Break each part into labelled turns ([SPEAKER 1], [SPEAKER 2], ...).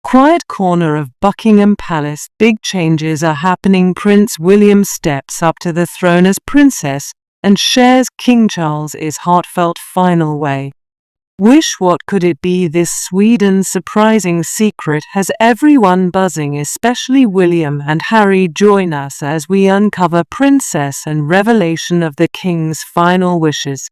[SPEAKER 1] quiet corner of Buckingham Palace, big changes are happening. Prince William steps up to the throne as Princess and shares King Charles's heartfelt final wish. What could it be? This sweet and surprising secret has everyone buzzing, especially William and Harry. Join us as we uncover Princess and revelation of the King's final wishes.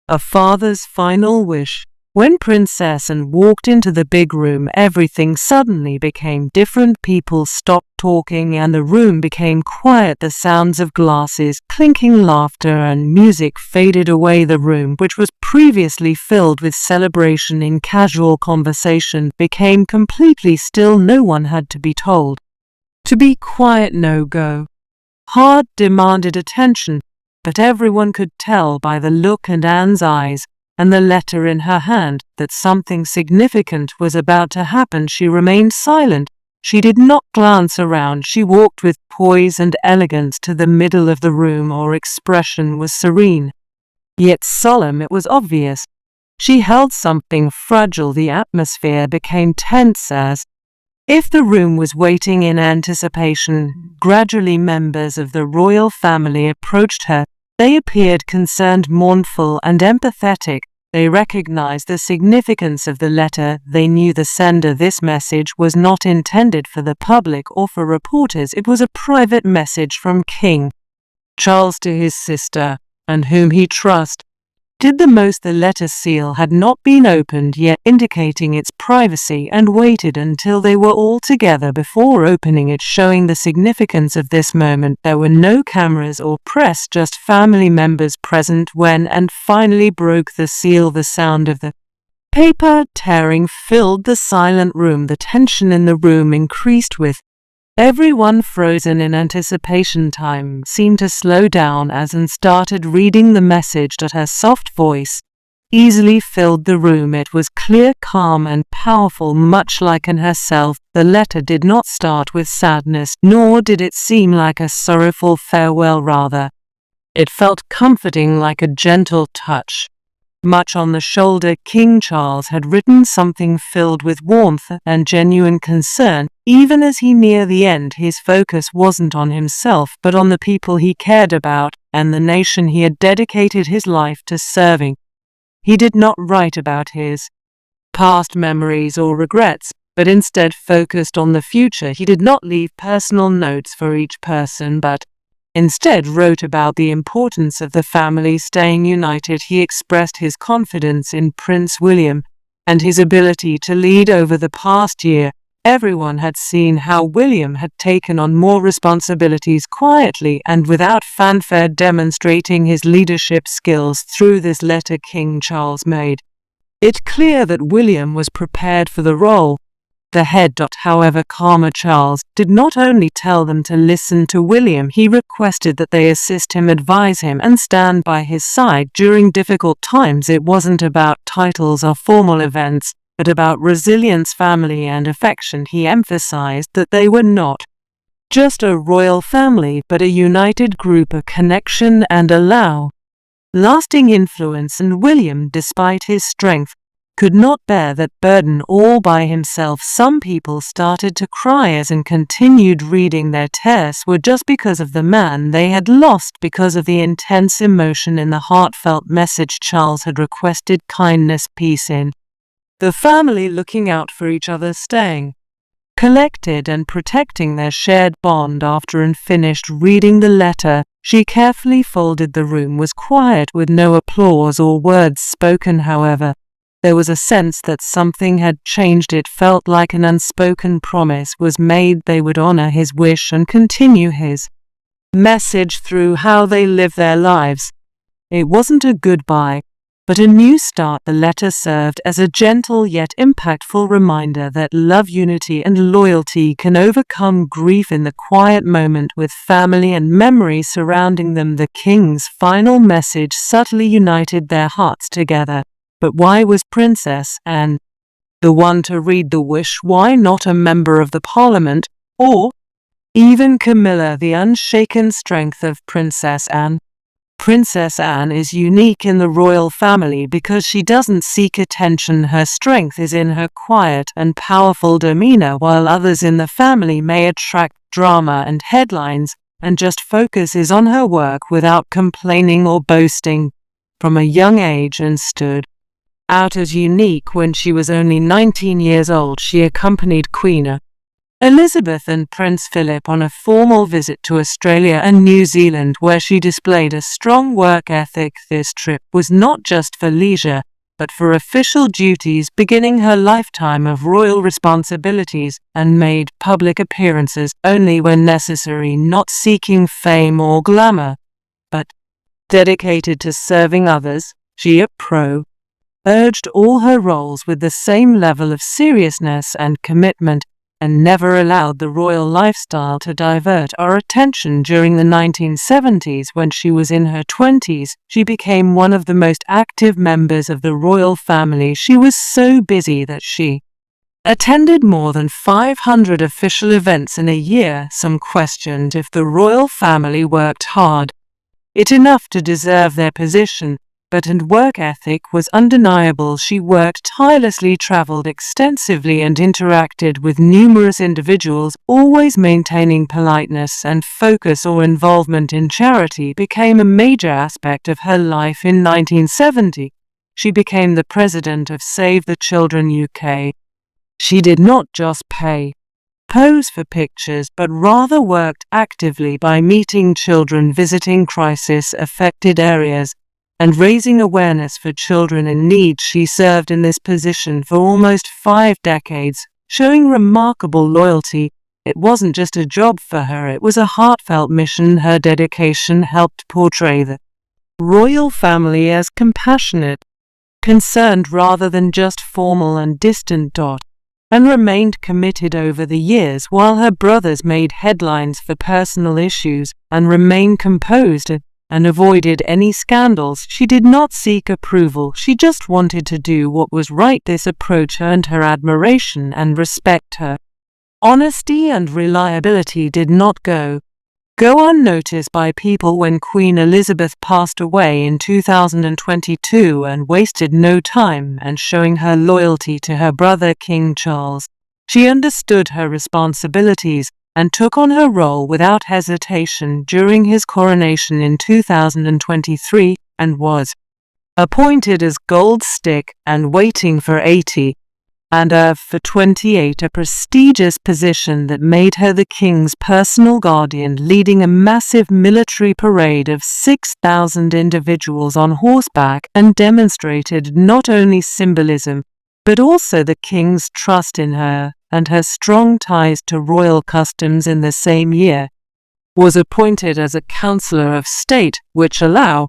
[SPEAKER 1] A father's final wish. When Princess Anne walked into the big room, everything suddenly became different. People stopped talking and the room became quiet. The sounds of glasses clinking, laughter and music faded away. The room, which was previously filled with celebration and casual conversation, became completely still. No one had to be told to be quiet. No go. Hard demanded attention, but everyone could tell by the look in Anne's eyes and the letter in her hand that something significant was about to happen. She remained silent. She did not glance around. She walked with poise and elegance to the middle of the room. Her expression was serene, yet solemn. It was obvious she held something fragile. The atmosphere became tense as if the room was waiting in anticipation. Gradually, members of the royal family approached her. They appeared concerned, mournful, and empathetic. They recognized the significance of the letter. They knew the sender. This message was not intended for the public or for reporters. It was a private message from King Charles to his sister, and whom he trusted did the most. The letter seal had not been opened yet, indicating its privacy, and waited until they were all together before opening it, showing the significance of this moment. There were no cameras or press, just family members present. When Anne finally broke the seal, the sound of the paper tearing filled the silent room. The tension in the room increased, with everyone frozen in anticipation. Time seemed to slow down as Anne started reading the message. That her soft voice easily filled the room. It was clear, calm, and powerful, much like Anne herself. The letter did not start with sadness, nor did it seem like a sorrowful farewell. Rather, it felt comforting, like a gentle touch. Much on the shoulder, King Charles had written something filled with warmth and genuine concern. Even as he neared the end, his focus wasn't on himself, but on the people he cared about and the nation he had dedicated his life to serving. He did not write about his past memories or regrets, but instead focused on the future. He did not leave personal notes for each person, but instead wrote about the importance of the family staying united. He expressed his confidence in Prince William and his ability to lead. Over the past year, everyone had seen how William had taken on more responsibilities quietly and without fanfare, demonstrating his leadership skills. Through this letter, King Charles made it clear that William was prepared for the role. The head. However, calmer Charles did not only tell them to listen to William, he requested that they assist him, advise him, and stand by his side during difficult times. It wasn't about titles or formal events, but about resilience, family, and affection. He emphasized that they were not just a royal family, but a united group, a connection and a lasting influence. And William, despite his strength, could not bear that burden all by himself. Some people started to cry as and continued reading. Their tears were just because of the man they had lost, because of the intense emotion in the heartfelt message. Charles had requested kindness, peace in the family, looking out for each other, staying collected and protecting their shared bond. After Anne finished reading the letter, she carefully folded. The room was quiet, with no applause or words spoken. However, there was a sense that something had changed. It felt like an unspoken promise was made. They would honor his wish and continue his message through how they live their lives. It wasn't a goodbye, but a new start. The letter served as a gentle yet impactful reminder that love, unity, and loyalty can overcome grief. In the quiet moment, with family and memory surrounding them, the king's final message subtly united their hearts together. But why was Princess Anne the one to read the wish? Why not a member of the Parliament, or even Camilla? The unshaken strength of Princess Anne Princess Anne is unique in the royal family because she doesn't seek attention. Her strength is in her quiet and powerful demeanor, while others in the family may attract drama and headlines, and just focuses on her work without complaining or boasting. From a young age and stood out as unique. When she was only 19 years old, she accompanied Queen Elizabeth and Prince Philip on a formal visit to Australia and New Zealand, where she displayed a strong work ethic. This trip was not just for leisure, but for official duties, beginning her lifetime of royal responsibilities, and made public appearances only when necessary, not seeking fame or glamour, but dedicated to serving others. She urged all her roles with the same level of seriousness and commitment, and never allowed the royal lifestyle to divert our attention. During the 1970s, when she was in her 20s, she became one of the most active members of the royal family. She was so busy that she attended more than 500 official events in a year. Some questioned if the royal family worked hard enough to deserve their position, but her work ethic was undeniable. She worked tirelessly, traveled extensively, and interacted with numerous individuals, always maintaining politeness and focus. Or involvement in charity became a major aspect of her life. In 1970, she became the president of Save the Children UK. She did not just pose for pictures, but rather worked actively by meeting children, visiting crisis-affected areas, and raising awareness for children in need. She served in this position for almost 5 decades, showing remarkable loyalty. It wasn't just a job for her, it was a heartfelt mission. Her dedication helped portray the royal family as compassionate, concerned rather than just formal and distant. And remained committed over the years. While her brothers made headlines for personal issues and remained composed and avoided any scandals, she did not seek approval. She just wanted to do what was right. This approach earned her admiration and respect. Her honesty and reliability did not go unnoticed by people. When Queen Elizabeth passed away in 2022, and wasted no time and showing her loyalty to her brother King Charles, she understood her responsibilities and took on her role without hesitation. During his coronation in 2023, and was appointed as Gold Stick and Waiting for 80 and for 28, a prestigious position that made her the king's personal guardian, leading a massive military parade of 6,000 individuals on horseback, and demonstrated not only symbolism, but also the king's trust in her and her strong ties to royal customs. In the same year, was appointed as a Councillor of State, which allowed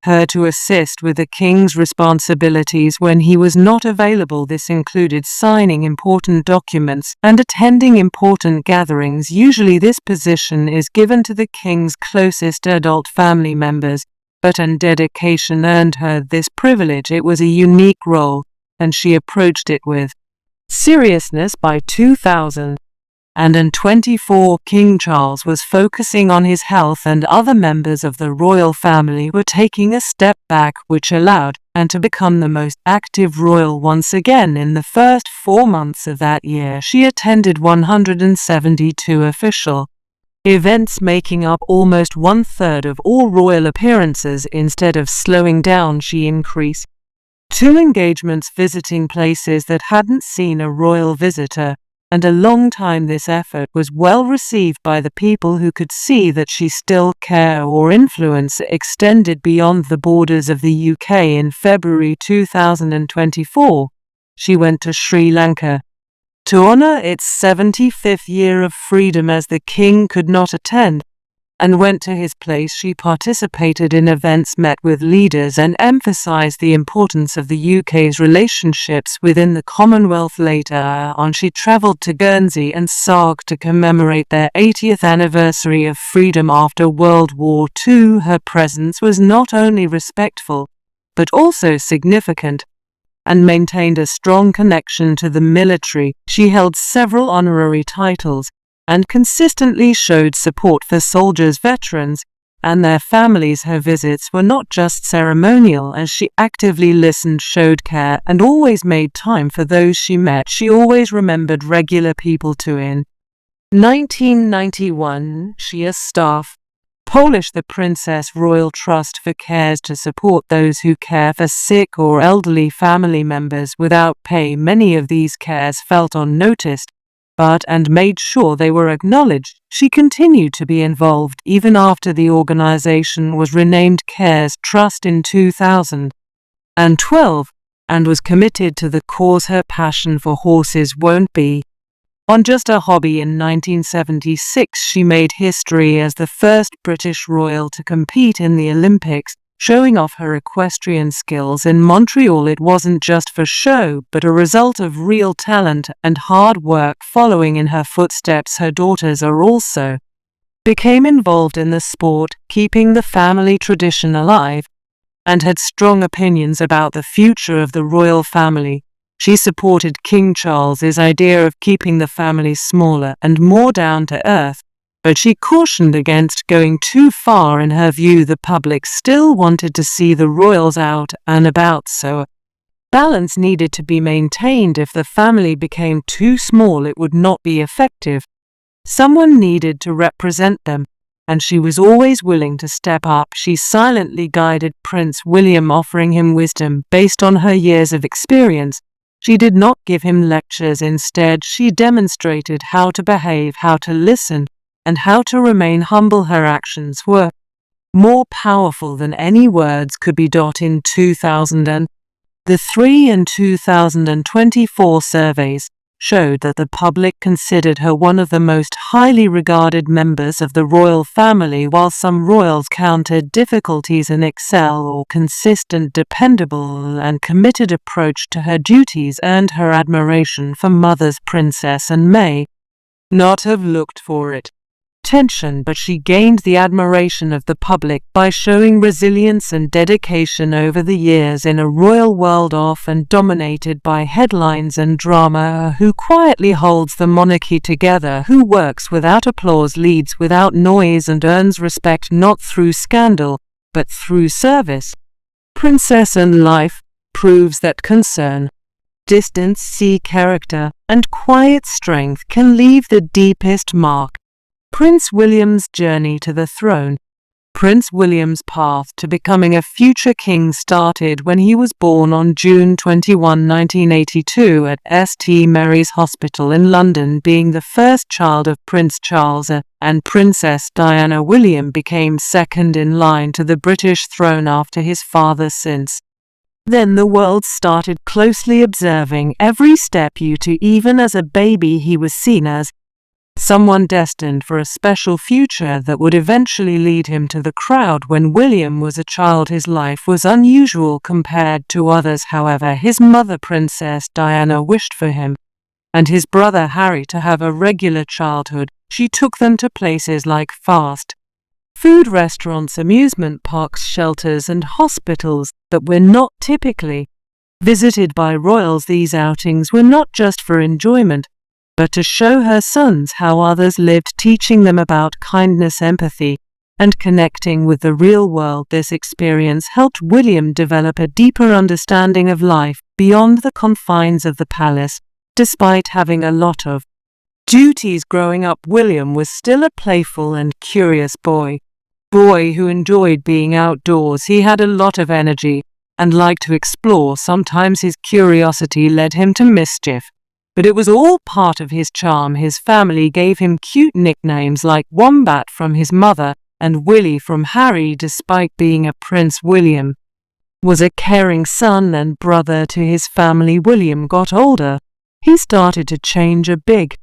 [SPEAKER 1] her to assist with the king's responsibilities when he was not available. This included signing important documents and attending important gatherings. Usually this position is given to the king's closest adult family members, but her dedication earned her this privilege. It was a unique role, and she approached it with seriousness. By 2024, King Charles was focusing on his health, and other members of the royal family were taking a step back, which allowed Anne to become the most active royal once again. In the first 4 months of that year, she attended 172 official events, making up almost 1/3 of all royal appearances. Instead of slowing down, she increased 2 engagements, visiting places that hadn't seen a royal visitor. And a long time this effort was well received by the people, who could see that she still cared. Or influence extended beyond the borders of the UK. In February 2024, she went to Sri Lanka to honour its 75th year of freedom. As the king could not attend and went to his place, she participated in events, met with leaders, and emphasized the importance of the UK's relationships within the Commonwealth. Later on, she travelled to Guernsey and Sark to commemorate their 80th anniversary of freedom after World War II. Her presence was not only respectful, but also significant, and maintained a strong connection to the military. She held several honorary titles and consistently showed support for soldiers, veterans, and their families. Her visits were not just ceremonial, as she actively listened, showed care, and always made time for those she met. She always remembered regular people too. In 1991, she staff Polish the Princess Royal Trust for cares to support those who care for sick or elderly family members without pay. Many of these cares felt unnoticed, and made sure they were acknowledged. She continued to be involved even after the organization was renamed Cares Trust in 2012, and was committed to the cause. Her passion for horses won't be just a hobby. In 1976, she made history as the first British royal to compete in the Olympics, showing off her equestrian skills in Montreal. It wasn't just for show, but a result of real talent and hard work. Following in her footsteps, her daughters also became involved in the sport, keeping the family tradition alive, and had strong opinions about the future of the royal family. She supported King Charles's idea of keeping the family smaller and more down to earth, but she cautioned against going too far. In her view, the public still wanted to see the royals out and about, so balance needed to be maintained. If the family became too small, it would not be effective. Someone needed to represent them, and she was always willing to step up. She silently guided Prince William, offering him wisdom based on her years of experience. She did not give him lectures. Instead, she demonstrated how to behave, how to listen, and how to remain humble. Her actions were more powerful than any words could be. In 2003 and 2024 surveys showed that the public considered her one of the most highly regarded members of the royal family. While some royals countered difficulties in excel or consistent, dependable, and committed approach to her duties earned her admiration for mothers. Princess Anne may not have looked for it attention, but she gained the admiration of the public by showing resilience and dedication over the years. In a royal world often dominated by headlines and drama, who quietly holds the monarchy together, who works without applause, leads without noise, and earns respect not through scandal, but through service. Princess Anne life proves that concern, distance, character, and quiet strength can leave the deepest mark. Prince William's journey to the throne. Prince William's path to becoming a future king started when he was born on June 21, 1982 at St Mary's Hospital in London. Being the first child of Prince Charles and Princess Diana, William became second in line to the British throne after his father. Since then, the world started closely observing every step you took. Even as a baby, he was seen as someone destined for a special future that would eventually lead him to the crowd. When William was a child, his life was unusual compared to others. However, his mother, Princess Diana, wished for him and his brother Harry to have a regular childhood. She took them to places like fast food restaurants, amusement parks, shelters, and hospitals that were not typically visited by royals. These outings were not just for enjoyment, but to show her sons how others lived, teaching them about kindness, empathy, and connecting with the real world. This experience helped William develop a deeper understanding of life beyond the confines of the palace. Despite having a lot of duties growing up, William was still a playful and curious boy who enjoyed being outdoors. He had a lot of energy and liked to explore. Sometimes his curiosity led him to mischief, but it was all part of his charm. His family gave him cute nicknames like Wombat from his mother and Willie from Harry. Despite being a prince, William was a caring son and brother to his family. William got older. He started to change a big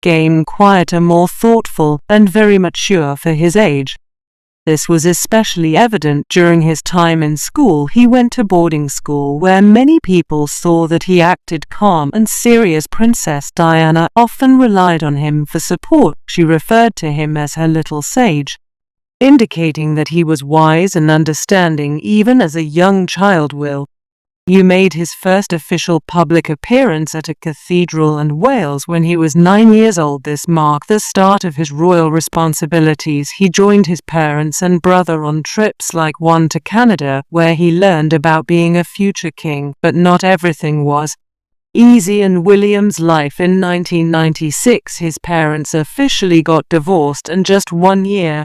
[SPEAKER 1] game, quieter, more thoughtful, and very mature for his age. This was especially evident during his time in school. He went to boarding school where many people saw that he acted calm and serious. Princess Diana often relied on him for support. She referred to him as her little sage, indicating that he was wise and understanding even as a young child. He made his first official public appearance at a cathedral in Wales when he was 9 years old. This marked the start of his royal responsibilities. He joined his parents and brother on trips like one to Canada, where he learned about being a future king. But not everything was easy in William's life. In 1996, his parents officially got divorced, and just 1 year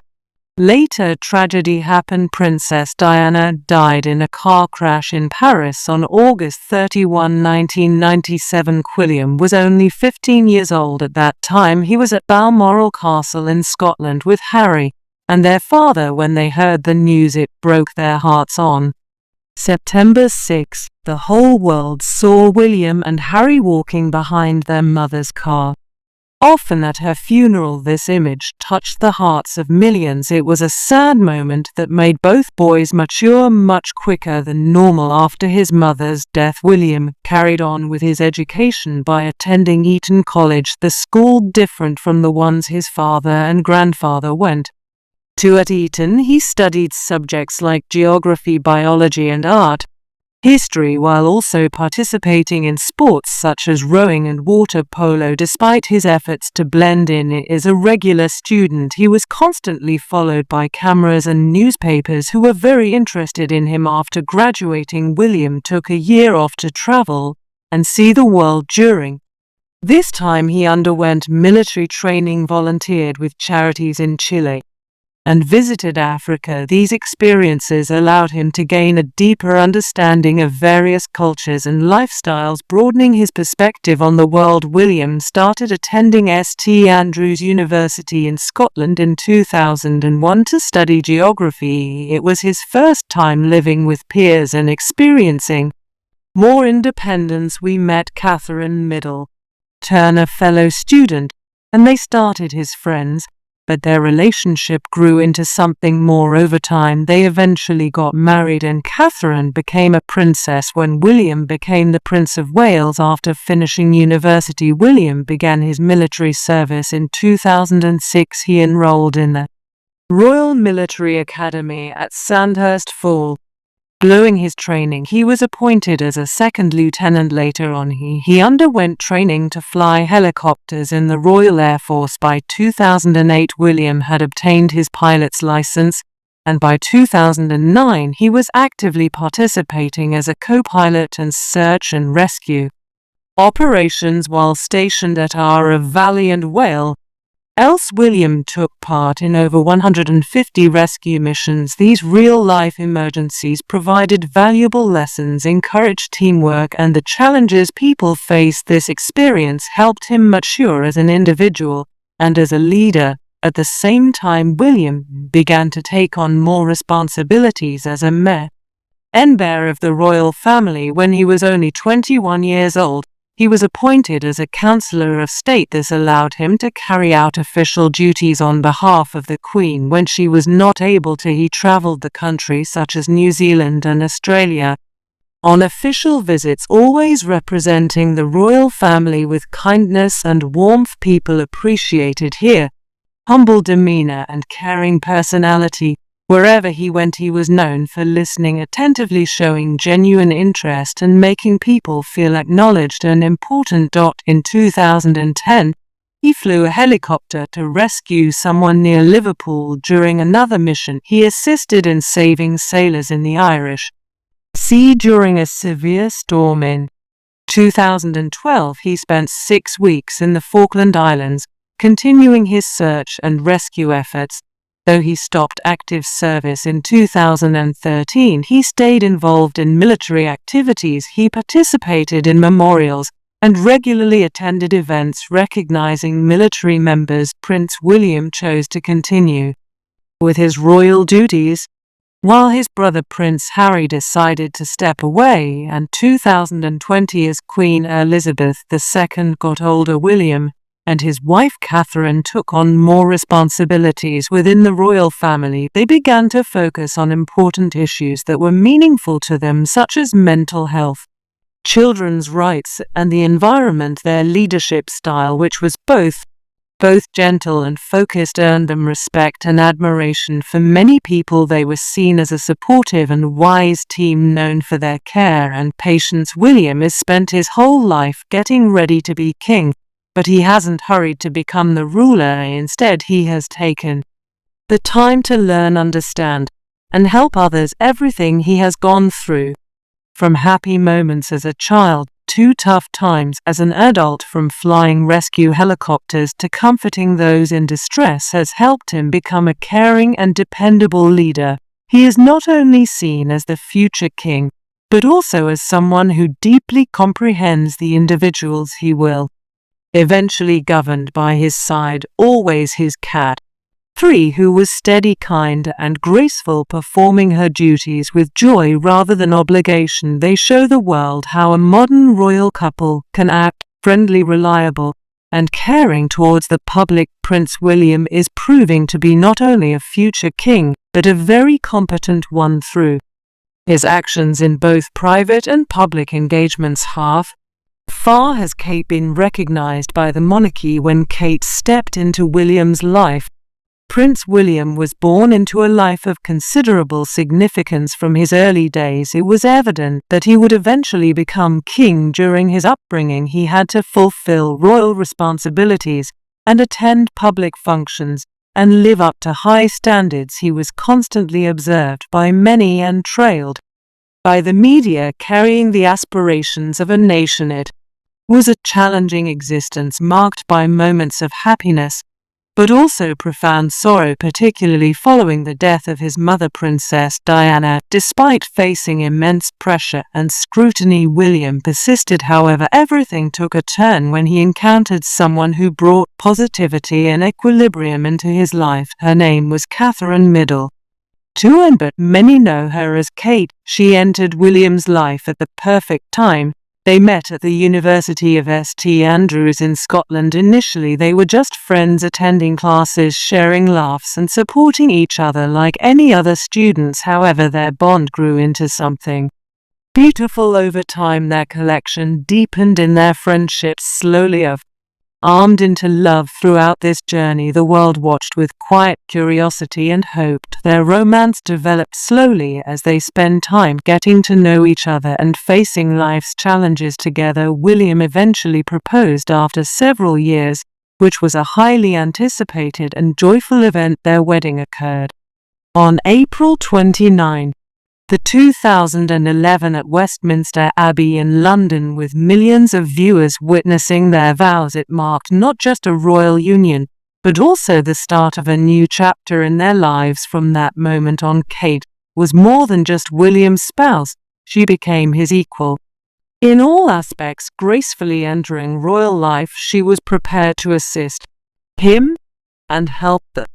[SPEAKER 1] later, tragedy happened. Princess Diana died in a car crash in Paris on August 31, 1997. William was only 15 years old at that time. He was at Balmoral Castle in Scotland with Harry and their father when they heard the news. It broke their hearts. On September 6, the whole world saw William and Harry walking behind their mother's car. Often at her funeral, this image touched the hearts of millions. It was a sad moment that made both boys mature much quicker than normal. After his mother's death, William carried on with his education by attending Eton College, the school different from the ones his father and grandfather went to. At Eton, he studied subjects like geography, biology, and art history, while also participating in sports such as rowing and water polo. Despite his efforts to blend in as a regular student, he was constantly followed by cameras and newspapers who were very interested in him. After graduating, William took a year off to travel and see the world. During this time, he underwent military training, volunteered with charities in Chile, and visited Africa. These experiences allowed him to gain a deeper understanding of various cultures and lifestyles, broadening his perspective on the world. William started attending St Andrews University in Scotland in 2001 to study geography. It was his first time living with peers and experiencing more independence. We met Catherine Middleton, a fellow student, and they started his friends. But their relationship grew into something more over time. They eventually got married, and Catherine became a princess when William became the Prince of Wales. After finishing university, William began his military service. In 2006, he enrolled in the Royal Military Academy at Sandhurst. Following his training, he was appointed as a second lieutenant. Later on, he underwent training to fly helicopters in the Royal Air Force. By 2008, William had obtained his pilot's license, and by 2009, he was actively participating as a co-pilot in search and rescue operations while stationed at Ara Valley and Wales. William took part in over 150 rescue missions. These real-life emergencies provided valuable lessons, encouraged teamwork, and the challenges people face. This experience helped him mature as an individual and as a leader. At the same time, William began to take on more responsibilities as a member of the royal family. When he was only 21 years old, he was appointed as a Councillor of State. This allowed him to carry out official duties on behalf of the Queen when she was not able to. He travelled the country, such as New Zealand and Australia, on official visits, always representing the royal family with kindness and warmth. People appreciated his humble demeanour and caring personality. Wherever he went, he was known for listening attentively, showing genuine interest, and making people feel acknowledged and important. In 2010, he flew a helicopter to rescue someone near Liverpool. During another mission, he assisted in saving sailors in the Irish Sea during a severe storm. In 2012, he spent 6 weeks in the Falkland Islands, continuing his search and rescue efforts. Though he stopped active service in 2013, he stayed involved in military activities. He participated in memorials and regularly attended events recognizing military members. Prince William chose to continue with his royal duties, while his brother Prince Harry decided to step away. And 2020, as Queen Elizabeth II got older, William and his wife Catherine took on more responsibilities within the royal family. They began to focus on important issues that were meaningful to them, such as mental health, children's rights, and the environment. Their leadership style, which was both Both gentle and focused earned them respect and admiration. For many people, they were seen as a supportive and wise team known for their care and patience. William has spent his whole life getting ready to be king, but he hasn't hurried to become the ruler. Instead, he has taken the time to learn, understand, and help others. Everything he has gone through, from happy moments as a child to tough times as an adult, from flying rescue helicopters to comforting those in distress, has helped him become a caring and dependable leader. He is not only seen as the future king, but also as someone who deeply comprehends the individuals he will eventually govern. By his side, always his cat, 3, who was steady, kind, and graceful, performing her duties with joy rather than obligation. They show the world how a modern royal couple can act friendly, reliable, and caring towards the public. Prince William is proving to be not only a future king, but a very competent one through his actions in both private and public engagements. Far has Kate been recognized by the monarchy. When Kate stepped into William's life, Prince William was born into a life of considerable significance. From his early days, it was evident that he would eventually become king. During his upbringing, he had to fulfill royal responsibilities and attend public functions and live up to high standards. He was constantly observed by many and trailed by the media, carrying the aspirations of a nation. It was a challenging existence marked by moments of happiness, but also profound sorrow, particularly following the death of his mother, Princess Diana. Despite facing immense pressure and scrutiny, William persisted. However, everything took a turn when he encountered someone who brought positivity and equilibrium into his life. Her name was Catherine Middleton, but many know her as Kate. She entered William's life at the perfect time. They met at the University of St Andrews in Scotland. Initially, they were just friends, attending classes, sharing laughs, and supporting each other like any other students. However, their bond grew into something beautiful. Over time, their connection deepened and their friendship slowly armed into love. Throughout this journey, the world watched with quiet curiosity and hoped. Their romance developed slowly as they spent time getting to know each other and facing life's challenges together. William eventually proposed after several years, which was a highly anticipated and joyful event. Their wedding occurred on April 29, 2011 at Westminster Abbey in London, with millions of viewers witnessing their vows. It marked not just a royal union, but also the start of a new chapter in their lives. From that moment on, Kate was more than just William's spouse. She became his equal in all aspects. Gracefully entering royal life, she was prepared to assist him and help the